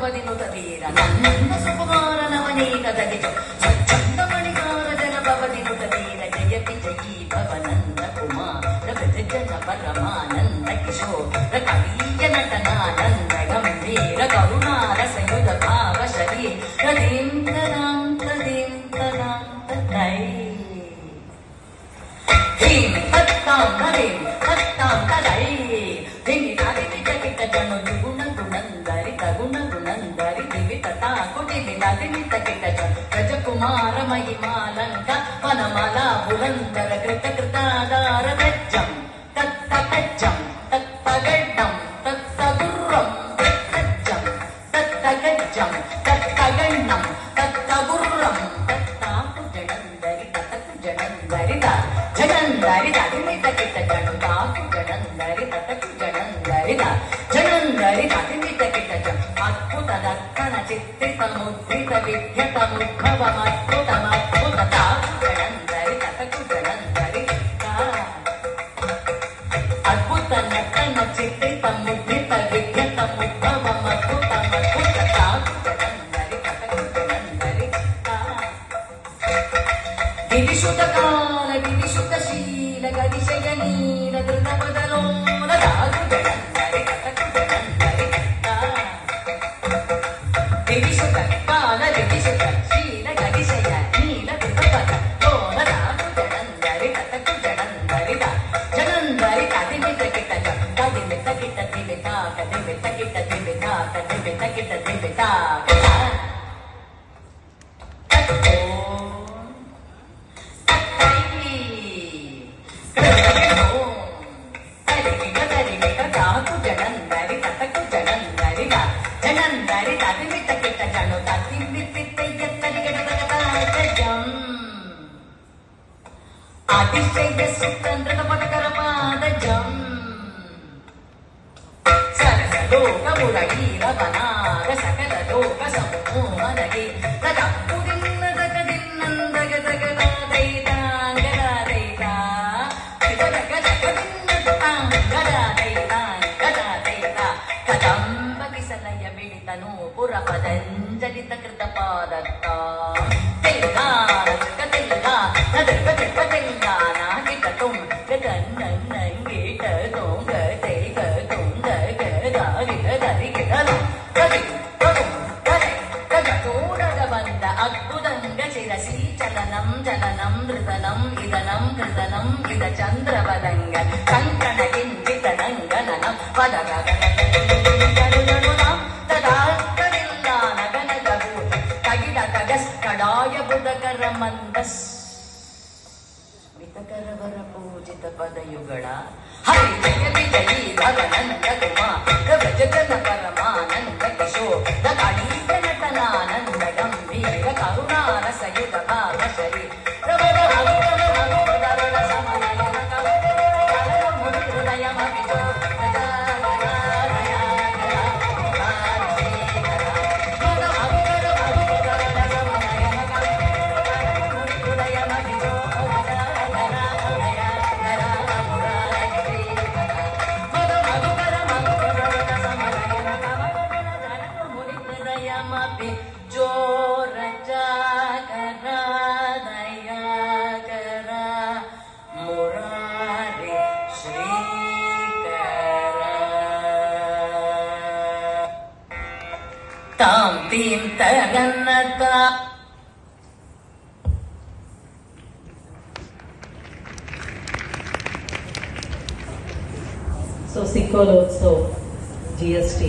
ಭವದಿನುತ ವೀರ ನಂದ ಸುಕುಮಾರ ನವನೀತ ದಲಿತ ಸ್ವಚ್ಛಂದ ಮಣಿಕಾರ ಜನ ಭವದಿನುತ ವೀರ ಜಯತಿ ಜಯೀ ಭವನಂದ ಕುಮಾರ ಜನ ಪರಮಾನಂದ ಕಿಶೋರ ಕವೀಯ ನಟನಾನಂದ ಗಂಭೀರ ಕರುಣಾರಸಯುಧ ಭಾವ ಶರೀರ ದಿಂತನಾಂತ ತೈ ಧೀಂ ತತ್ತಾಂತ ಧೀಂ ತತ್ತಾಂತ ತೈ ಧಿಂಗಿ ನಾದಿ ಜಗಿತ ಜನು ದ್ವಿಗುಣ ಗುಣಂದರಿ ತಗುಣ ಗುಣಂದರಿ ದಿವಿ ತಥಾ ಕುಟಿವಿ ನದಿನಿ ತಕಿಟ ಗಜಕುಮಾರ ಮಹಿಮಾಲಂಕ ವನಮಾಲ ಬುರಂದರ ಕೃತ ಕೃತಾಧಾರ ಗಜ್ಜಂ ತತ್ತ ಗಜ್ಜಂ ತತ್ತ ಗಡ್ಡಂ ತತ್ತ ಗುರ್ರಂ ಗಜ್ಜಂ ತತ್ತ ಗಜ್ಜಂ ತತ್ತ ಗಣ್ಣಂ ತತ್ತ ಗುರ್ರಂ ತತ್ತಾಪು ಜಡಂದರಿ ತತಕು ಜಡಂದರಿ ಜಡಂದರಿ ದಿವಿ ತಕಿಟ ಜನು ತಾಕು ಜಡಂದರಿ ತತಕು ಜಡಂದರಿ ಜಡಂದರಿ ದಿವಿ ತಕಿಟ ಜಂ ಅದ್ಭುತ ದಕ್ಕನ ಚಿತ್ರಿತ ಮುದ್ರಿತ ವಿದ್ಯತ ಮುದ್ಭವ ಅದ್ಭುತ ಅದ್ಭುತ ತಾಕು ಜಡಂದರಿ ತತಕು ಜಡಂದರಿ ಅದ್ಭುತ ನಟನ ಚಿತ್ರಿತ ಮುದ್ರಿತ ವಿದ್ಯತ ಮುದ್ಭವ ಅದ್ಭುತ ಅದ್ಭುತ ತಾಕು ಜಡಂದರಿ ತತಕು ಜಡಂದರಿ ಗಿರಿಶುತ ಕಾಲ ಗಿರಿಶುತ ಶೀಲ ಗರಿಶಯ ನೀಲ ಧೃತ ಬದಲೋಲ ದಾಗು ಜಡಂದರಿ ತತಕು ಜಡಂದರಿ ಗಿರಿಶುತ ಕಾಲ ಗಿರಿಶುತ ಶೀಲ ಗರಿಶಯ ನೀಲ ಧೃತ ಬದಲೋಲ ದಾಗು ಜಡಂದರಿ ತತಕು ಜಡಂದರಿ ಜಡಂದರಿ ದಿಮಿತ ಕಿಟ ದಿಮಿತ ಕಿಟ ದಿಮಿತ ದಿಮಿತ ಕಿಟ ದಿಮಿತ ದಿಮಿತ ಕಿಟ ದಿಮಿತ ತಾಕು ಜಡಂದರಿ ತತಕು ಜಡಂದರಿ ಜಡಂದರಿ ದಿಮಿತ ಕಿಟ ಜನು ತಿಮ್ಮಿತ್ತಯ್ಯತ್ತರಿಗಡಗಡಗಜಂ ಆದಿಶಯ ಸುತಂತ್ರದ ಪಟಕರ ಪಾದ ಜಂ ಸರಸ ಲೋಕ ಮುರಳೀರ ವನಾಗ ಸಕಲ ಲೋಕ ಸಮೂಹನಗೆ ತದಪ್ಪುದಿನ್ನ ದಗದಿನ್ನಂದಗ ದಗದಾದೈತಾಂಗದಾದೈತ ಇದರಗ ದಗದಿನ್ನ ತಾಂಗದಾದೈತಾಂಗದಾದೈತ ಕದಂಬ ಕಿಸಲಯ ಮಿಳಿತನು ಪುರ ಪದಂಜಲಿತ ಕೃತ ಪಾದತ್ತ ತೆಲ್ಗಾನ ಜಗ ತೆಲ್ಗಾ ನದರ್ಗ ಜಗ ತೆಲ್ಗಾನ ಗಿಟ ತುಂಗ ಗನ್ನಂಗೀಟ ತೋಂಗ ತೆಲ್ಗ ತುಂಗ ಗದಾಗಿಡ ದರಿ ಗಿಡಲು ಗದಿ ಗದುಂ ಗದೆ ಗಜತೋಡಗ ಬಂದ ಅದ್ಭುತಂಗ ಶಿರಸಿ ಚಲನಂ ಚಲನಂ ನೃತನಂ ಇದನಂ ಕೃತನಂ ಇದ ಚಂದ್ರವದಂಗ ಕಂಕಣ ಕಿಂಚಿತನಂಗನನಂ ಪದಗ ಕಡಾಯ ಬುಧಕರ ಮಂದಸ್ ವಿತಕರವರ ಪೂಜಿತ ಪದಯುಗಳ ಹರಿ ಜಯ ವಿಜಯೀ ಭವನಂದ ಕುಮಾರ ಭಜಗನ ಪರಮಾನಂದ ಕಿಶೋರ ಕಡೀತ ನಟನಾನಂದ ಗಂಭೀರ ಕರುಣಾರಸಯುತ ಭಾವ ಶರೀರ ಜೋರ ಜಾಗರ ದಯಾಕರ ಮುರಾರಿ ಶ್ರೀಕರ ತಾಂ ತೀಂ ತಗನ್ನತ So Sikkolotsav GST